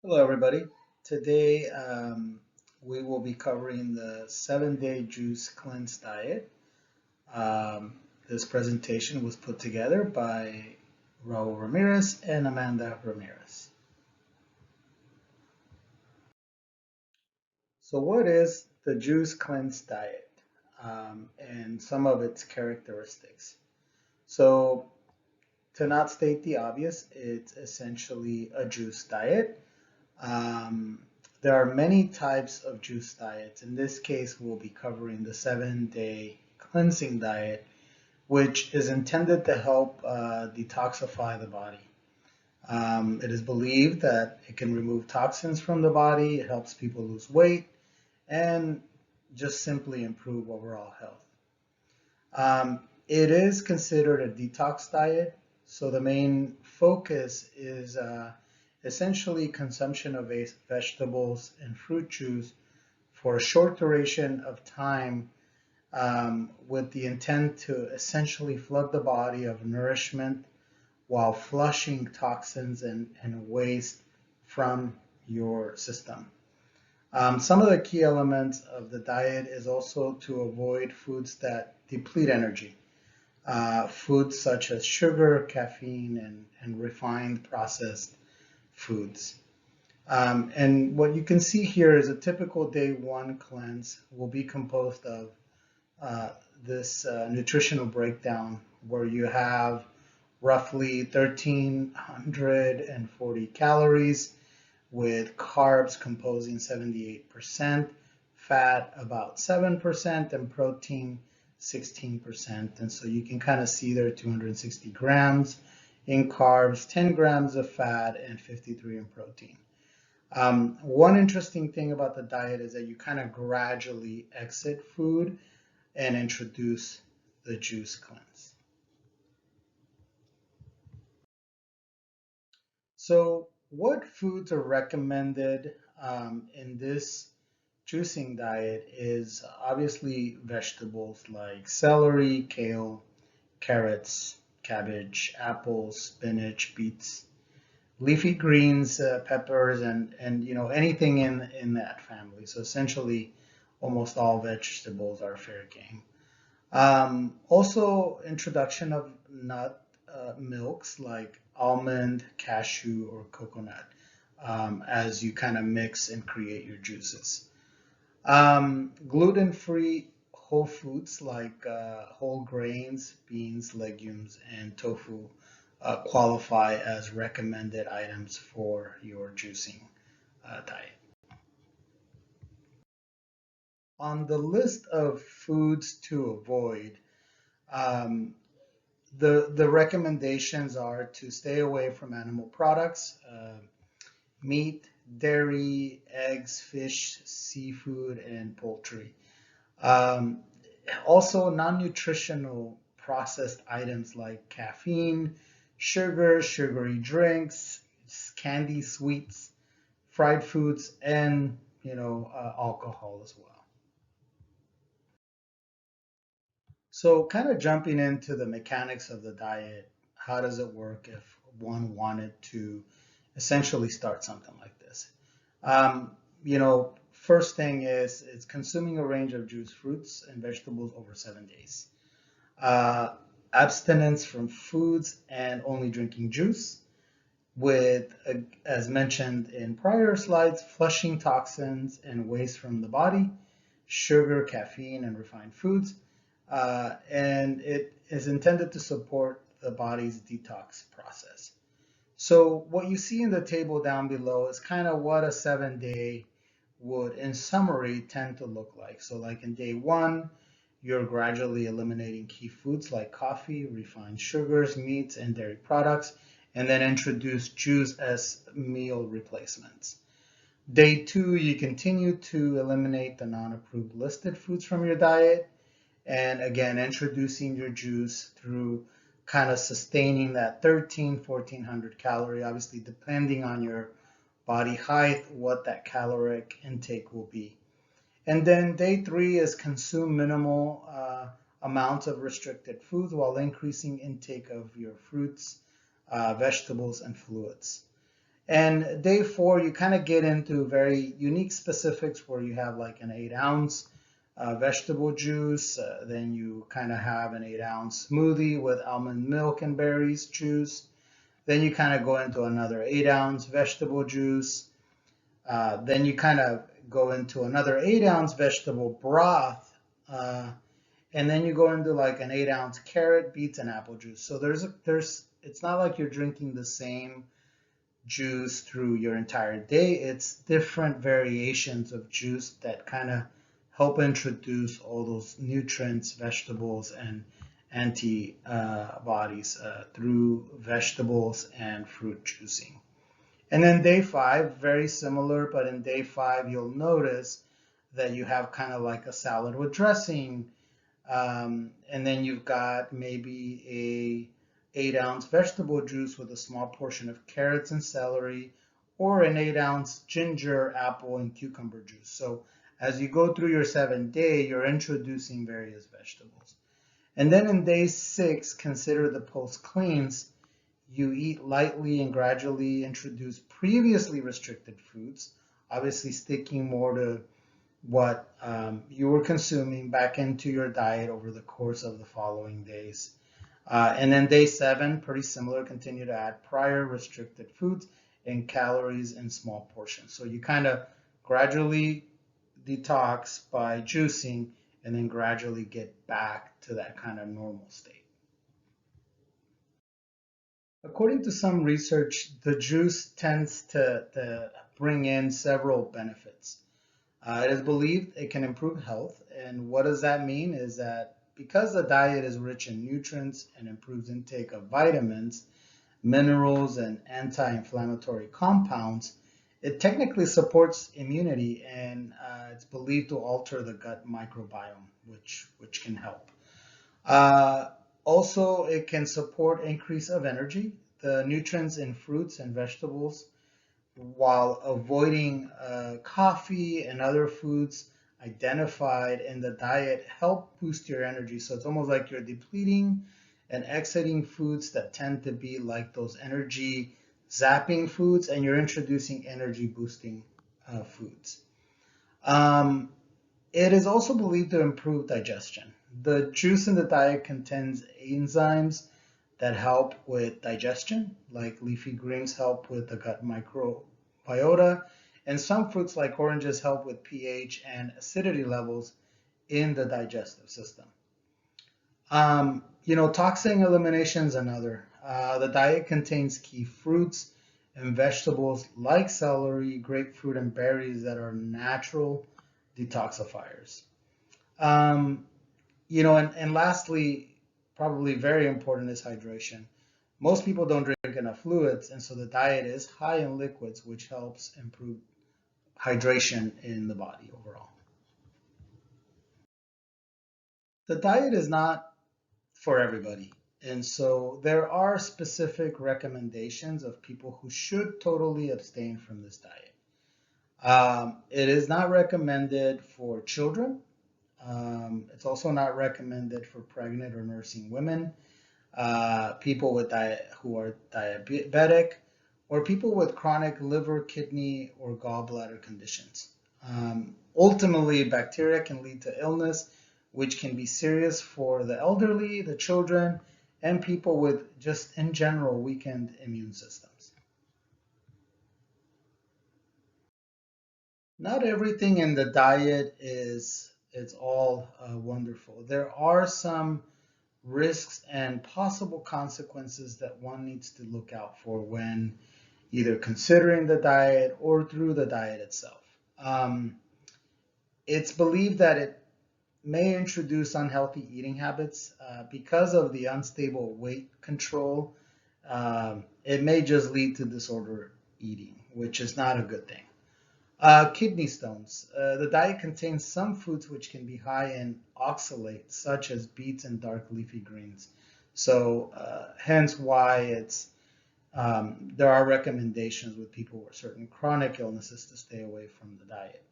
Hello, everybody. Today, we will be covering the 7-day juice cleanse diet. Um, this presentation was put together by Raul Ramirez and Amanda Ramirez. So, what is the juice cleanse diet and some of its characteristics? So, to not state the obvious, it's essentially a juice diet. Um, there are many types of juice diets. In this case, we'll be covering the 7-day cleansing diet, which is intended to help detoxify the body. It is believed that it can remove toxins from the body, it helps people lose weight, and just simply improve overall health. It is considered a detox diet, so the main focus is essentially consumption of vegetables and fruit juice for a short duration of time with the intent to essentially flood the body of nourishment while flushing toxins and waste from your system. Some of the key elements of the diet is also to avoid foods that deplete energy. Foods such as sugar, caffeine, and refined processed foods. And what you can see here is a typical day one cleanse will be composed of uh, this nutritional breakdown where you have roughly 1,340 calories with carbs composing 78%, fat about 7%, and protein 16%. And so you can kind of see there 260 grams in carbs, 10 grams of fat, and 53 in protein. One interesting thing about the diet is that you kind of gradually exit food and introduce the juice cleanse. So, what foods are recommended in this juicing diet is obviously vegetables like celery, kale, carrots, cabbage, apples, spinach, beets, leafy greens, peppers, and anything in that family. So essentially, almost all vegetables are fair game. Also, introduction of nut milks like almond, cashew, or coconut as you kind of mix and create your juices. Gluten-free whole foods like whole grains, beans, legumes, and tofu qualify as recommended items for your juicing diet. On the list of foods to avoid, um, the recommendations are to stay away from animal products, meat, dairy, eggs, fish, seafood, and poultry. Um, Also, non-nutritional processed items like caffeine, sugar, sugary drinks, candy, sweets, fried foods, and alcohol as well. So, kind of jumping into the mechanics of the diet, how does it work if one wanted to essentially start something like this? First thing is it's consuming a range of juice fruits and vegetables over 7 days. uh, Abstinence from foods and only drinking juice, with, as mentioned in prior slides, flushing toxins and waste from the body, sugar, caffeine, and refined foods. And it is intended to support the body's detox process. So, what you see in the table down below is kind of what a 7-day would, in summary, tend to look like. So, like in day one, you're gradually eliminating key foods like coffee, refined sugars, meats, and dairy products, and then introduce juice as meal replacements. Day two, you continue to eliminate the non approved listed foods from your diet, and again, introducing your juice through kind of sustaining that 1,300-1,400 calorie, obviously, depending on your body height, what that caloric intake will be. And then day three is consume minimal amounts of restricted foods while increasing intake of your fruits, vegetables, and fluids. And day 4, you kind of get into very unique specifics where you have like an 8-ounce vegetable juice. Then you kind of have an 8-ounce smoothie with almond milk and berries juice. Then you kind of go into another 8-ounce vegetable juice. Then you kind of go into another 8-ounce vegetable broth. Uh, and then you go into like an 8-ounce carrot, beets, and apple juice. So it's not like you're drinking the same juice through your entire day. It's different variations of juice that kind of help introduce all those nutrients, vegetables, and antibodies through vegetables and fruit juicing. And then day 5, very similar, but in day 5, you'll notice that you have kind of like a salad with dressing, and then you've got maybe a 8-ounce vegetable juice with a small portion of carrots and celery, or an 8-ounce ginger, apple, and cucumber juice. So as you go through your 7th day, you're introducing various vegetables. And then in day 6, consider the post cleans. You eat lightly and gradually introduce previously restricted foods, obviously sticking more to what you were consuming back into your diet over the course of the following days. And then day 7, pretty similar, continue to add prior restricted foods and calories in small portions. So you kind of gradually detox by juicing and then gradually get back to that kind of normal state. According to some research, the juice tends to bring in several benefits. It is believed it can improve health. And what does that mean? Is that because the diet is rich in nutrients and improves intake of vitamins, minerals, and anti-inflammatory compounds, it technically supports immunity, and it's believed to alter the gut microbiome, which can help. Uh, Also, it can support increase of energy. The nutrients in fruits and vegetables, while avoiding coffee and other foods identified in the diet, help boost your energy. So it's almost like you're depleting and exiting foods that tend to be like those energy zapping foods, and you're introducing energy boosting foods. Um, it is also believed to improve digestion. The juice in the diet contains enzymes that help with digestion, like leafy greens help with the gut microbiota, and some fruits like oranges help with pH and acidity levels in the digestive system. Toxin elimination is another. The diet contains key fruits and vegetables like celery, grapefruit, and berries that are natural detoxifiers. Um, and lastly, probably very important is hydration. Most people don't drink enough fluids, and so the diet is high in liquids, which helps improve hydration in the body overall. The diet is not for everybody, and so there are specific recommendations of people who should totally abstain from this diet. It is not recommended for children. It's also not recommended for pregnant or nursing women, people who are diabetic, or people with chronic liver, kidney, or gallbladder conditions. Ultimately, bacteria can lead to illness, which can be serious for the elderly, the children, and people with just in general weakened immune systems. Not everything in the diet is it's all wonderful. There are some risks and possible consequences that one needs to look out for when either considering the diet or through the diet itself. Um, it's believed that it may introduce unhealthy eating habits because of the unstable weight control. It may just lead to disorder eating, which is not a good thing. Kidney stones. The diet contains some foods which can be high in oxalates, such as beets and dark leafy greens. So, hence why there are recommendations with people with certain chronic illnesses to stay away from the diet.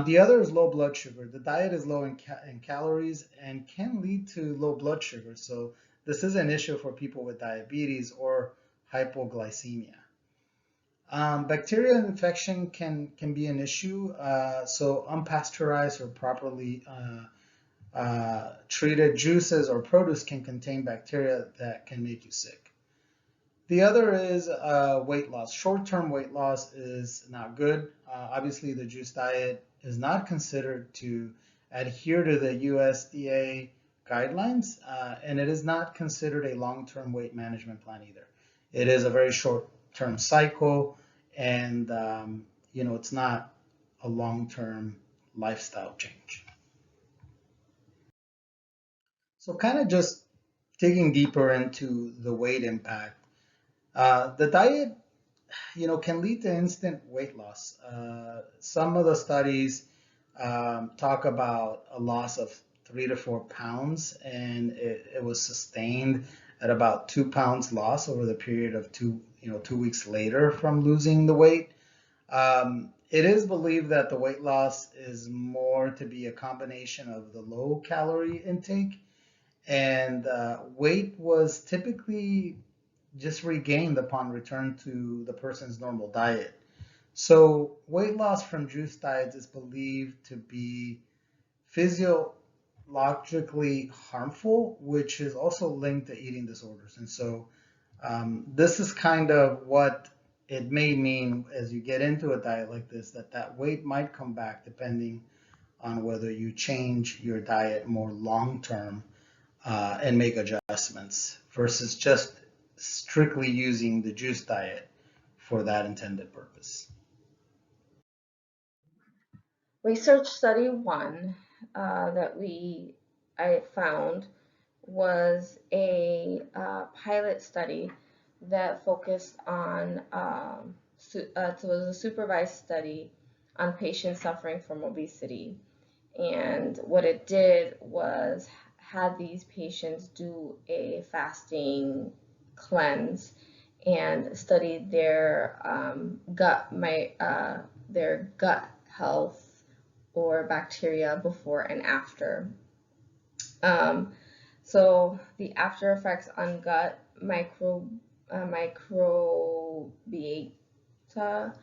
The other is low blood sugar. The diet is low in calories and can lead to low blood sugar. So, this is an issue for people with diabetes or hypoglycemia. Bacterial infection can be an issue. So unpasteurized or properly treated juices or produce can contain bacteria that can make you sick. The other is weight loss. Short-term weight loss is not good. Obviously, the juice diet is not considered to adhere to the USDA guidelines, and it is not considered a long-term weight management plan either. It is a very short-term cycle, and it's not a long-term lifestyle change. So, kind of just digging deeper into the weight impact. The diet can lead to instant weight loss. Some of the studies talk about a loss of 3 to 4 pounds, and it was sustained at about 2 pounds loss over the period of 2 weeks later from losing the weight. It is believed that the weight loss is more to be a combination of the low calorie intake, and weight was typically just regained upon return to the person's normal diet. So, weight loss from juice diets is believed to be physiologically harmful, which is also linked to eating disorders. And so, this is kind of what it may mean as you get into a diet like this, that weight might come back depending on whether you change your diet more long term and make adjustments versus just strictly using the juice diet for that intended purpose. Research study one that I found was a pilot study that focused on it was a supervised study on patients suffering from obesity. And what it did was had these patients do a fasting cleanse and studied their gut health or bacteria before and after. Um, so the after effects on gut microbiota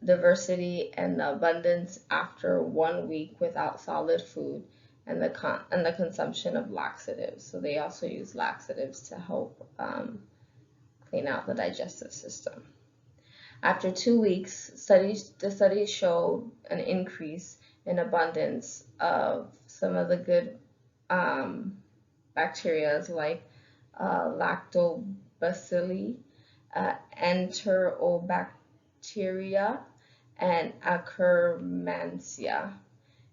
diversity and the abundance after 1 week without solid food and the consumption of laxatives. So they also use laxatives to help clean out the digestive system. After 2 weeks, the studies showed an increase in abundance of some of the good bacteria like lactobacilli, enterobacteria, and Akkermansia.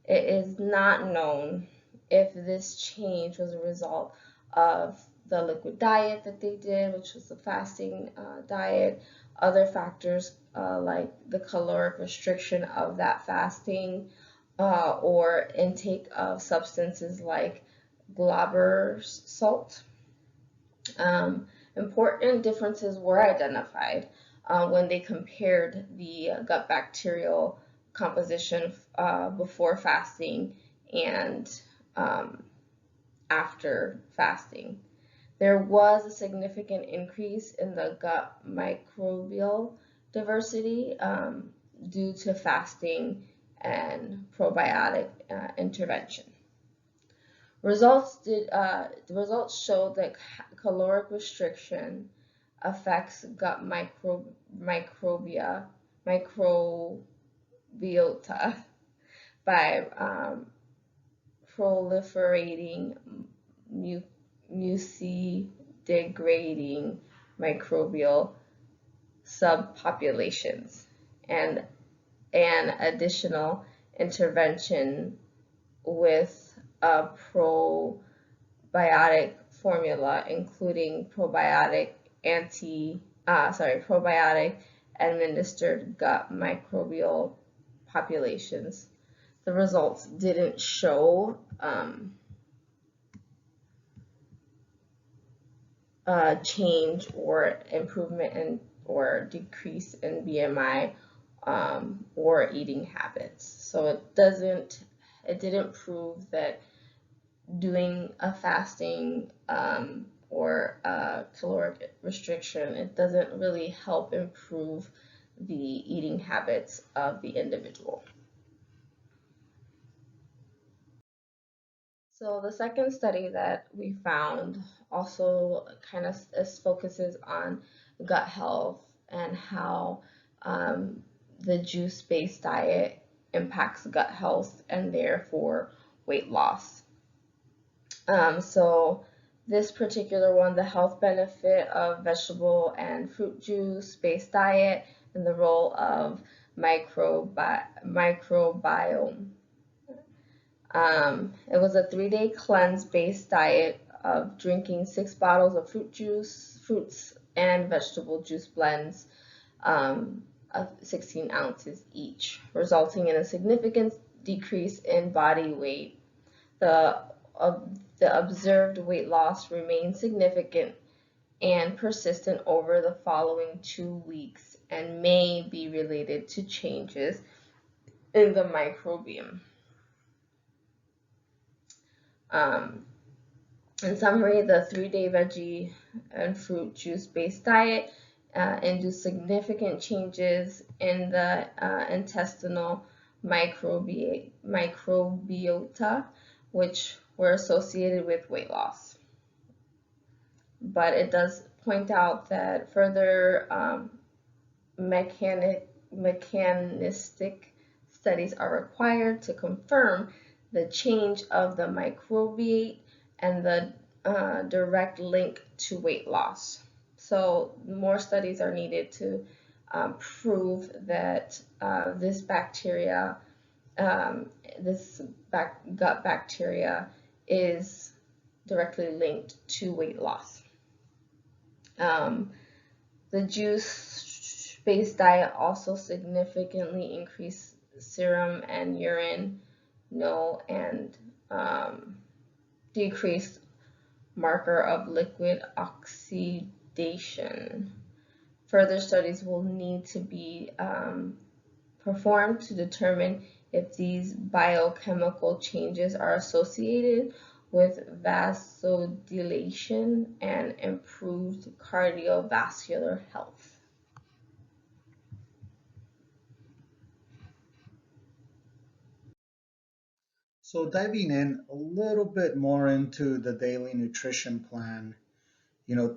It is not known if this change was a result of the liquid diet that they did, which was the fasting diet, other factors like the caloric restriction of that fasting, or intake of substances like Glauber's salt. Important differences were identified when they compared the gut bacterial composition before fasting and after fasting. There was a significant increase in the gut microbial diversity due to fasting and probiotic intervention. The results showed that caloric restriction affects gut microbiota by proliferating muci-degrading microbial subpopulations, and an additional intervention with a probiotic formula, including probiotic administered gut microbial populations. The results didn't show change or improvement in or decrease in BMI or eating habits. So it didn't prove that doing a fasting or caloric restriction, it doesn't really help improve the eating habits of the individual. So the second study that we found also kind of focuses on gut health and how um, the juice-based diet impacts gut health and therefore weight loss. So this particular one, the health benefit of vegetable and fruit juice-based diet and the role of microbiome. It was a 3-day cleanse-based diet of drinking 6 bottles of fruits and vegetable juice blends of 16 ounces each, resulting in a significant decrease in body weight. The, uh, the observed weight loss remained significant and persistent over the following 2 weeks and may be related to changes in the microbiome. In summary, the 3-day veggie and fruit juice-based diet induced significant changes in the intestinal microbiota, which were associated with weight loss. But it does point out that further mechanistic studies are required to confirm the change of the microbiota and the direct link to weight loss. So more studies are needed to prove that this bacteria, gut bacteria, is directly linked to weight loss. The juice-based diet also significantly increased serum and urine, and decreased marker of liquid oxidation. Further studies will need to be performed to determine if these biochemical changes are associated with vasodilation and improved cardiovascular health. So diving in a little bit more into the daily nutrition plan,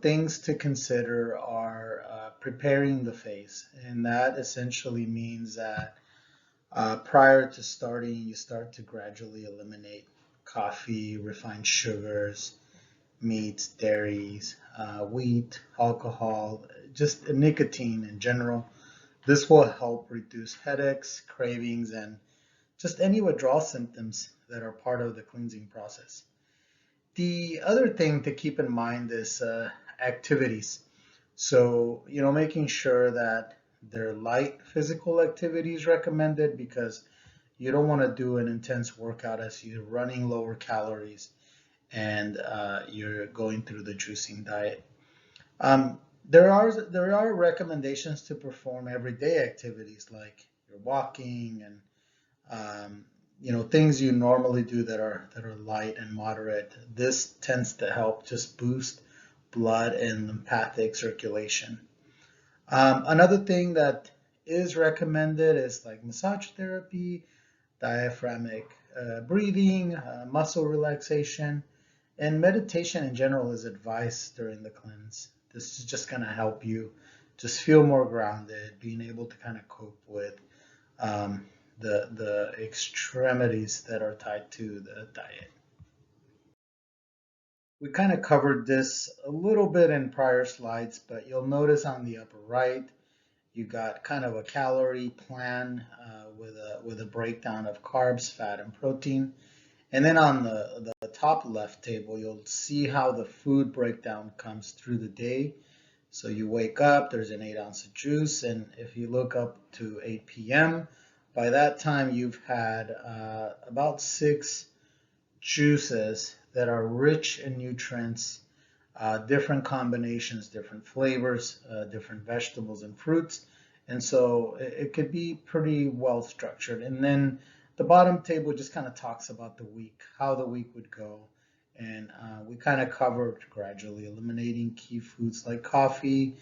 things to consider are preparing the face, and that essentially means that prior to starting, you start to gradually eliminate coffee, refined sugars, meats, dairies, wheat, alcohol, just nicotine in general. This will help reduce headaches, cravings, and just any withdrawal symptoms that are part of the cleansing process. The other thing to keep in mind is activities. So, making sure that they're light physical activities recommended, because you don't want to do an intense workout as you're running lower calories and you're going through the juicing diet. There are recommendations to perform everyday activities like your walking and things you normally do that are light and moderate. This tends to help just boost blood and lymphatic circulation. Another thing that is recommended is like massage therapy, diaphragmatic breathing, muscle relaxation, and meditation in general is advised during the cleanse. This is just going to help you just feel more grounded, being able to kind of cope with um, the extremities that are tied to the diet. We kind of covered this a little bit in prior slides, but you'll notice on the upper right, you got kind of a calorie plan with a breakdown of carbs, fat, and protein. And then on the top left table, you'll see how the food breakdown comes through the day. So you wake up, there's an 8 ounce of juice, and if you look up to 8 p.m., by that time you've had about 6 juices that are rich in nutrients, different combinations, different flavors, different vegetables and fruits. And so it could be pretty well structured. And then the bottom table just kind of talks about the week, how the week would go. And we kind of covered gradually eliminating key foods like coffee,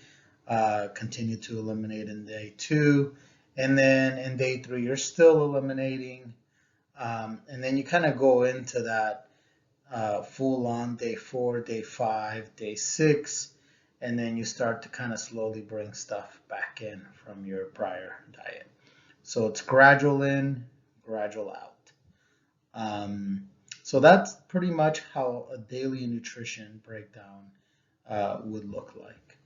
continue to eliminate in day 2, and then in day 3 you're still eliminating, and then you kind of go into that full on day 4, day 5, day 6, and then you start to kind of slowly bring stuff back in from your prior diet. So it's gradual in, gradual out. So that's pretty much how a daily nutrition breakdown would look like.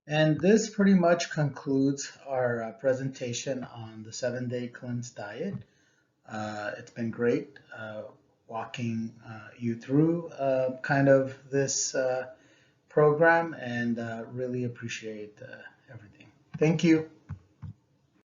And this pretty much concludes our presentation on the 7-day cleanse diet. It's been great walking you through kind of this program, and really appreciate everything. Thank you.